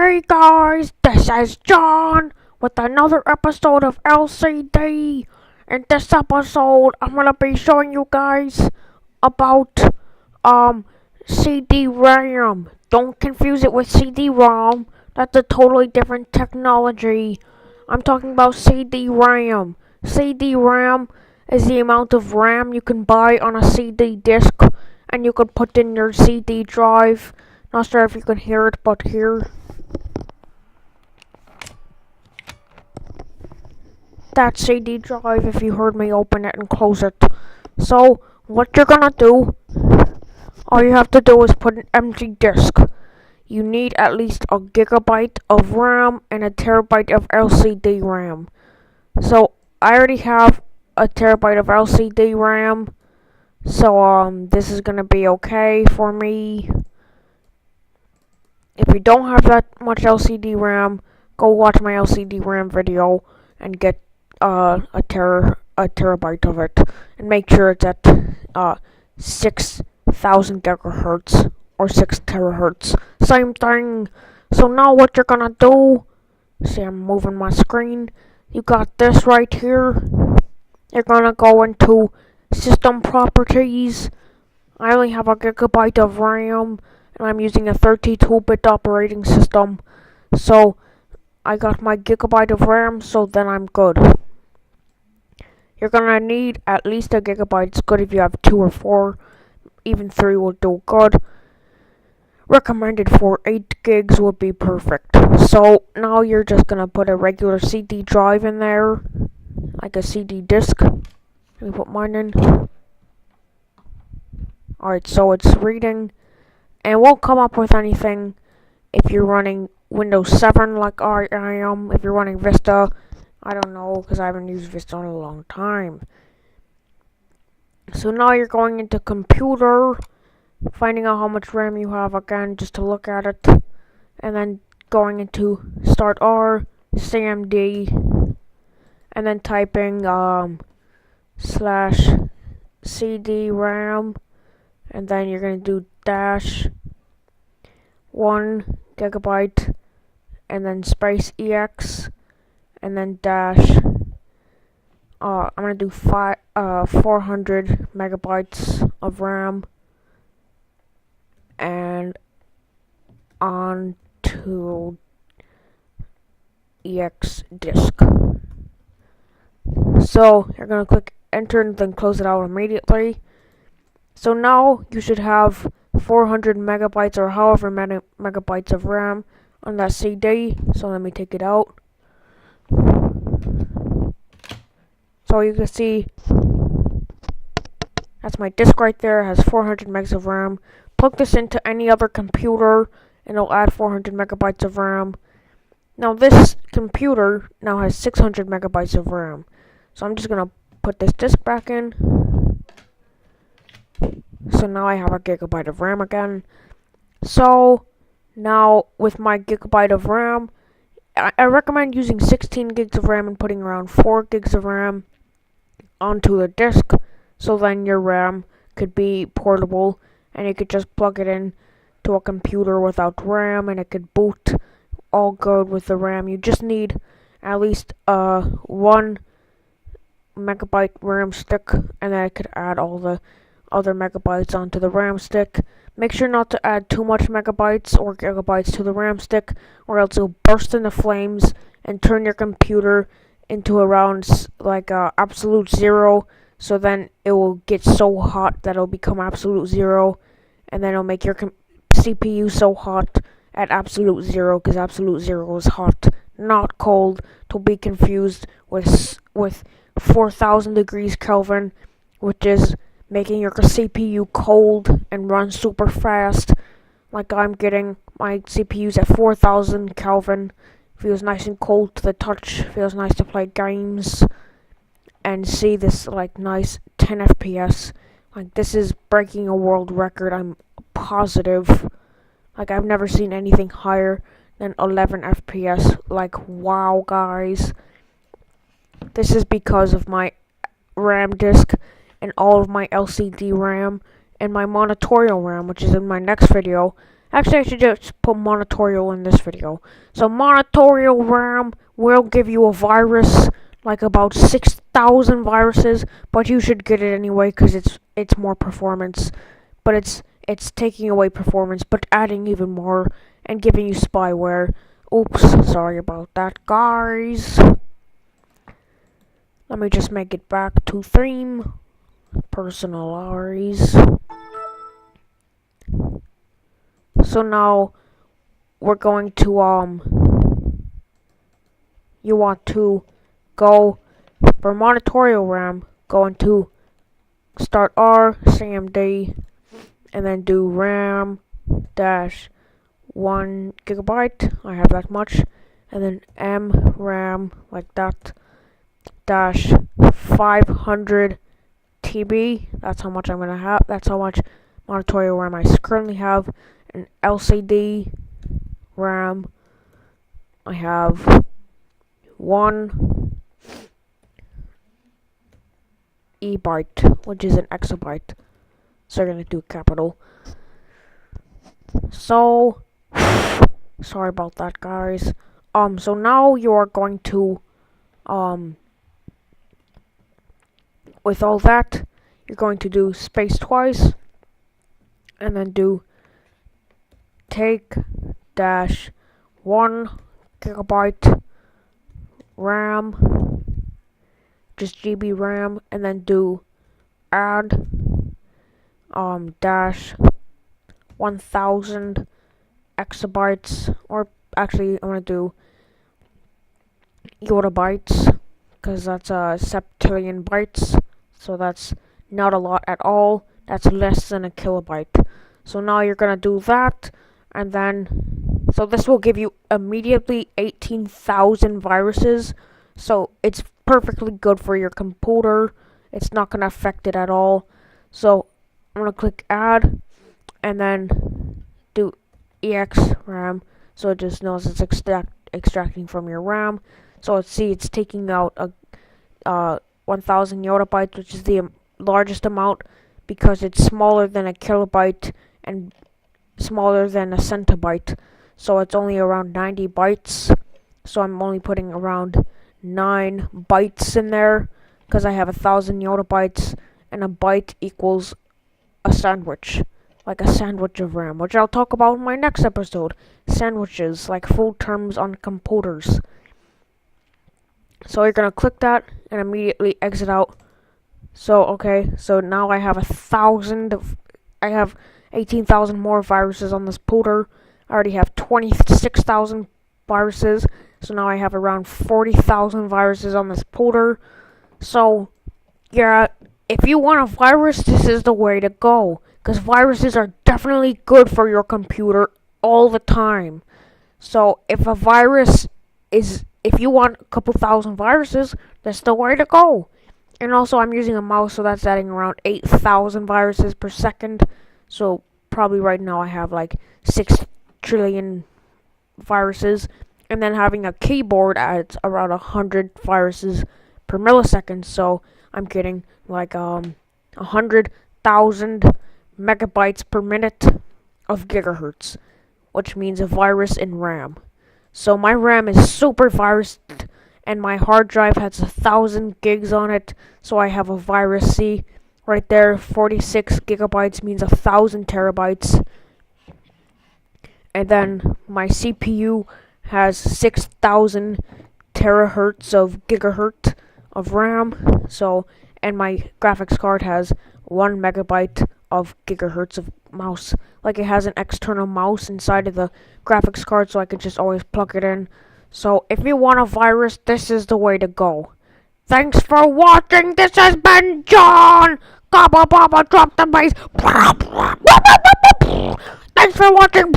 Hey guys, this is John with another episode of LCD. In this episode, I'm gonna be showing you guys about cdram. Don't confuse it with cd-rom. That's a totally different technology. I'm talking about cdram. cdram is the amount of RAM you can buy on a CD disc, and you can put in your CD drive. Not sure if you can hear it, but here. That CD drive if you heard me open it and close it. So, what you're gonna do, all you have to do is put an empty disk. You need at least a gigabyte of RAM and a terabyte of LCD RAM. So, I already have a terabyte of LCD RAM. So, this is gonna be okay for me. If you don't have that much LCD RAM, go watch my LCD RAM video and get a terabyte of it, and make sure it's at 6,000 gigahertz or 6 terahertz. Same thing. So now what you're gonna do? See, I'm moving my screen. You got this right here. You're gonna go into System Properties. I only have a gigabyte of RAM, and I'm using a 32-bit operating system. So I got my gigabyte of RAM, so then I'm good. You're gonna need at least a gigabyte. It's good if you have 2 or 4. Even 3 will do good. Recommended for 8 gigs would be perfect. So now you're just gonna put a regular CD drive in there, like a CD disc. Let me put mine in. Alright, so it's reading, and it won't come up with anything if you're running Windows 7 like I am. If you're running Vista, I don't know, because I haven't used Vista in a long time. So now you're going into Computer, finding out how much RAM you have again, just to look at it, and then going into Start R, CMD, and then typing slash cdram, and then you're going to do dash 1 gigabyte, and then space ex, and then dash, I'm going to do 400 megabytes of RAM, and on to ex disk. So you're going to click enter and then close it out immediately. So now you should have 400 megabytes or however many megabytes of RAM on that CD. So let me take it out. So you can see that's my disk right there. It has 400 megs of RAM. Plug this into any other computer and it'll add 400 megabytes of RAM. Now this computer now has 600 megabytes of RAM. So I'm just gonna put this disk back in. So now I have a gigabyte of RAM again. So now with my gigabyte of RAM, I recommend using 16 gigs of RAM and putting around 4 gigs of RAM onto the disk, so then your RAM could be portable and you could just plug it in to a computer without RAM and it could boot all good with the RAM. You just need at least 1 megabyte RAM stick, and then I could add all the other megabytes onto the RAM stick. Make sure not to add too much megabytes or gigabytes to the RAM stick, or else it'll burst into flames and turn your computer into around like absolute zero. So then it will get so hot that it'll become absolute zero, and then it'll make your CPU so hot at absolute zero, because absolute zero is hot, not cold, to be confused with 4,000 degrees Kelvin, which is making your CPU cold and run super fast. Like I'm getting my CPU's at 4,000 Kelvin. Feels nice and cold to the touch. Feels nice to play games and see this like nice 10 FPS. Like this is breaking a world record, I'm positive. Like I've never seen anything higher than 11 FPS. Like wow guys. This is because of my RAM disk and all of my LCD RAM and my monitorial RAM, which is in my next video, Actually, I should just put monitorial in this video. So monitorial RAM will give you a virus, like about 6,000 viruses, but you should get it anyway because it's more performance. But it's taking away performance, but adding even more and giving you spyware. Oops, sorry about that, guys. Let me just make it back to theme. Personalize. So now we're going to you want to go for monitorial RAM, go into start R CMD and then do RAM dash 1 gigabyte. I have that much, and then M RAM like that dash 500 TB. That's how much I'm gonna have. That's how much monitorial RAM I currently have. An LCD RAM. I have 1 ebyte, which is an exabyte. So you're gonna do capital. So sorry about that, guys. So now you are going to with all that, you're going to do space twice, and then do take dash 1 gigabyte RAM, just GB RAM, and then do add dash 1000 exabytes, or actually I'm gonna do yottabytes because that's a septillion bytes, so that's not a lot at all. That's less than a kilobyte. So now you're gonna do that, and then so this will give you immediately 18,000 viruses. So it's perfectly good for your computer. It's not gonna affect it at all. So I'm gonna click add, and then do ex RAM, so it just knows it's extracting from your RAM. So let's see, it's taking out a 1000 yottabytes, which is the largest amount because it's smaller than a kilobyte and smaller than a centibyte. So it's only around 90 bytes. So I'm only putting around 9 bytes in there because I have 1000 yottabytes, and a byte equals a sandwich, like a sandwich of RAM, which I'll talk about in my next episode. Sandwiches, like food terms on computers. So you're gonna click that and immediately exit out. So okay, so now I have 18,000 more viruses on this computer. I already have 26,000 viruses, so now I have around 40,000 viruses on this computer. So yeah, if you want a virus, this is the way to go, because viruses are definitely good for your computer all the time. So if you want a couple thousand viruses, that's the way to go. And also I'm using a mouse, so that's adding around 8,000 viruses per second. So probably right now I have like 6 trillion viruses. And then having a keyboard adds around 100 viruses per millisecond. So I'm getting like 100,000 megabytes per minute of gigahertz, which means a virus in RAM. So my RAM is super virused, and my hard drive has 1,000 gigs on it, so I have a virus. See right there, 46 gigabytes means 1,000 terabytes. And then my CPU has 6,000 terahertz of gigahertz of RAM. So, and my graphics card has 1 megabyte of gigahertz of mouse. Like, it has an external mouse inside of the graphics card, so I can just always plug it in. So if you want a virus, this is the way to go. Thanks for watching. This has been John. Gobba bobba, drop the bass. Thanks for watching.